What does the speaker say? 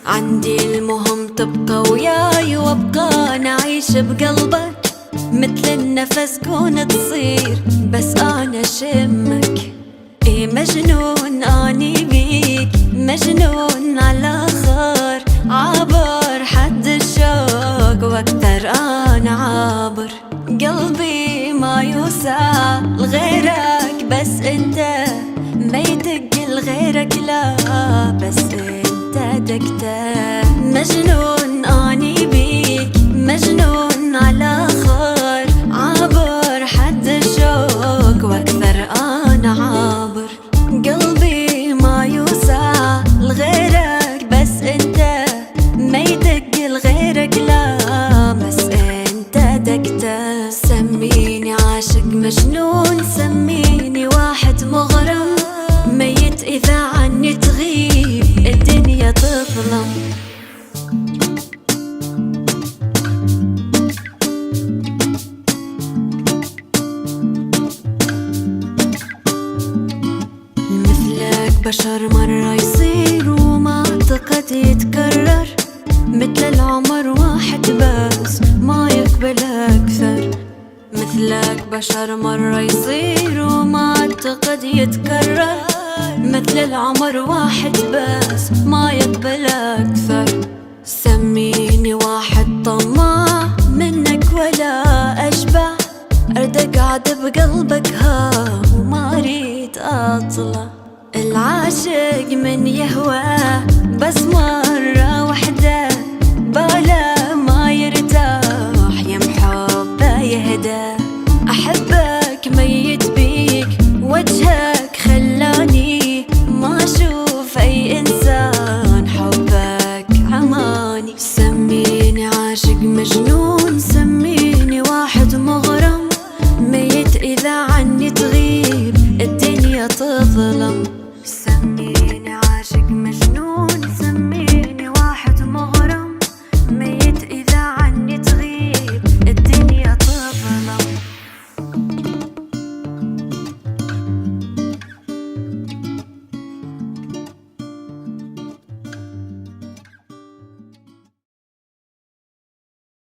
عندي المهم تبقى وياي وابقى نعيش بقلبك، مثل النفس كون تصير بس انا شمك. ايه مجنون اني بيك، مجنون على خار، عابر حد الشوق واكثر انا عابر. قلبي ما يوسع لغيرك بس انت، ما يدق لغيرك لا بس انت دقته. مجنون اني بيك، مجنون على خار، عابر حد الشوق واكثر انا عابر. قلبي ما يوسع لغيرك بس انت، ما يدق لغيرك لا بس انت دقته. سميني عاشق مجنون، سميني واحد مغرم، ميت اذا عني تغيب الدنيا تظلم. مثلك بشر مرة يصير وما اعتقد يتكرر، مثل العمر واحد بس ما يقبل اكثر. مثلك بشر مرة يصير وما اعتقد يتكرر، مثل العمر واحد بس ما يقبل اكثر. سميني واحد طماع منك ولا اشبع، ارد اقعد بقلبك ها وما اريد اطلع. العاشق من يهوى بس ما